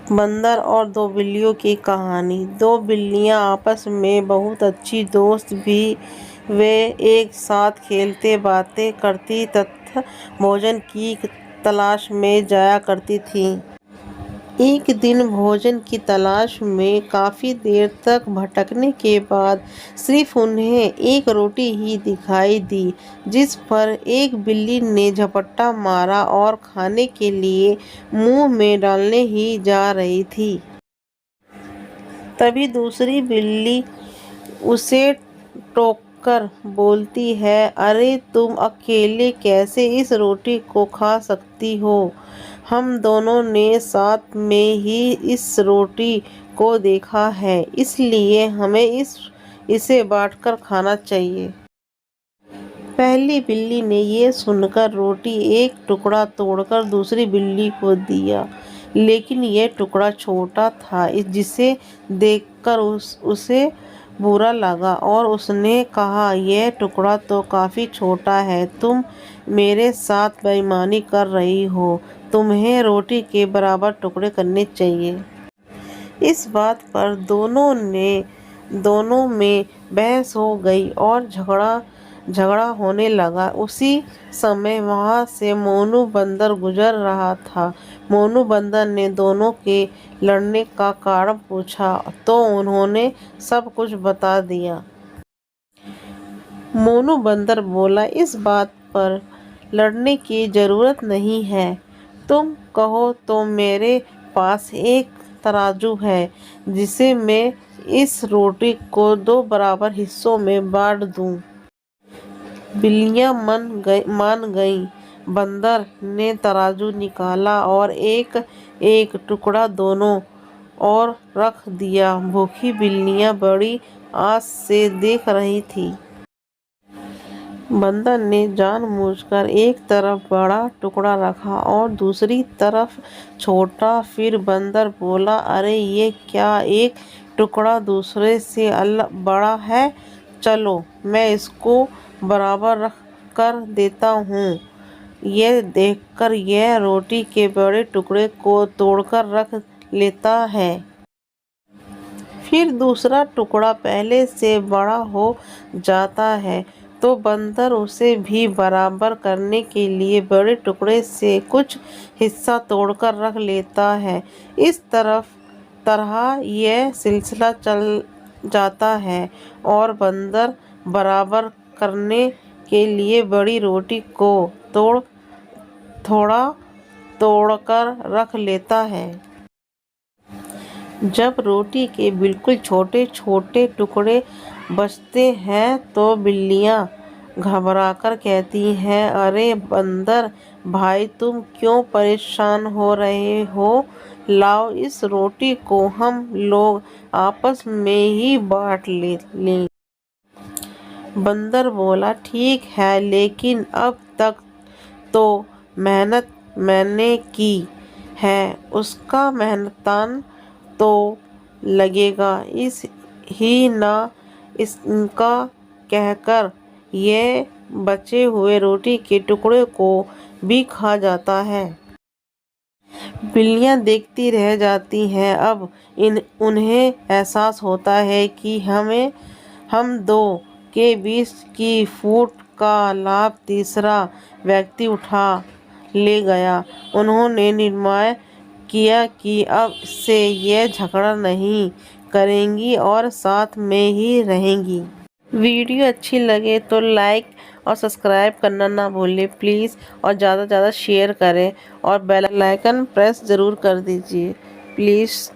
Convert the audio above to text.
बंदर और दो बिल्लियों की कहानी। दो बिल्लियां आपस में बहुत अच्छी दोस्त भी। वे एक साथ खेलते, बातें करती तथा भोजन की तलाश में जाया करती थीं। एक दिन भोजन की तलाश में काफ़ी देर तक भटकने के बाद सिर्फ उन्हें एक रोटी ही दिखाई दी, जिस पर एक बिल्ली ने झपट्टा मारा और खाने के लिए मुंह में डालने ही जा रही थी। तभी दूसरी बिल्ली उसे टोककर बोलती है, अरे तुम अकेले कैसे इस रोटी को खा सकती हो? हम दोनों ने साथ में ही इस रोटी को देखा है, इसलिए हमें इसे बांटकर खाना चाहिए। पहली बिल्ली ने ये सुनकर रोटी एक टुकड़ा तोड़कर दूसरी बिल्ली को दिया, लेकिन यह टुकड़ा छोटा था, जिसे देखकर उसे बुरा लगा और उसने कहा, यह टुकड़ा तो काफ़ी छोटा है, तुम मेरे साथ बेईमानी कर रही हो, तुम्हें रोटी के बराबर टुकड़े करने चाहिए। इस बात पर दोनों में बहस हो गई और झगड़ा होने लगा। उसी समय वहाँ से मोनू बंदर गुजर रहा था। मोनू बंदर ने दोनों के लड़ने का कारण पूछा तो उन्होंने सब कुछ बता दिया। मोनू बंदर बोला, इस बात पर लड़ने की ज़रूरत नहीं है। तुम कहो तो मेरे पास एक तराजू है, जिसे मैं इस रोटी को 2 बराबर हिस्सों में बांट दूं। बिल्लियां मान गईं। बंदर ने तराजू निकाला और एक एक टुकड़ा दोनों ओर रख दिया। भूखी बिल्लियां बड़ी आस से देख रही थीं। बंदर ने जानबूझकर एक तरफ बड़ा टुकड़ा रखा और दूसरी तरफ छोटा। फिर बंदर बोला, अरे ये क्या एक टुकड़ा दूसरे से बड़ा है? चलो मैं इसको बराबर रख कर देता हूँ। यह देखकर यह रोटी के बड़े टुकड़े को तोड़कर रख लेता है। फिर दूसरा टुकड़ा पहले से बड़ा हो जाता है तो बंदर उसे भी बराबर करने के लिए बड़े टुकड़े से कुछ हिस्सा तोड़कर रख लेता है। इस तरह यह सिलसिला चल जाता है और बंदर बराबर करने के लिए बड़ी रोटी को थोड़ा तोड़कर रख लेता है। जब रोटी के बिल्कुल छोटे छोटे टुकड़े बचते हैं तो बिल्लियां घबराकर कहती हैं, अरे बंदर भाई, तुम क्यों परेशान हो रहे हो? लाओ इस रोटी को हम लोग आपस में ही बांट लें। बंदर बोला, ठीक है, लेकिन अब तक तो मेहनत मैंने की है, उसका मेहनतान तो लगेगा ही ना। इनका कहकर यह बचे हुए रोटी के टुकड़े को भी खा जाता है। बिल्लियां देखती रह जाती हैं। अब उन्हें एहसास होता है कि हम दो के बीच की फूट का लाभ तीसरा व्यक्ति उठा ले गया। उन्होंने निर्णय किया कि अब से ये झगड़ा नहीं करेंगी और साथ में ही रहेंगी। वीडियो अच्छी लगे तो लाइक और सब्सक्राइब करना ना भूलें प्लीज़, और ज़्यादा से ज़्यादा शेयर करें और बेल आइकन प्रेस ज़रूर कर दीजिए प्लीज़।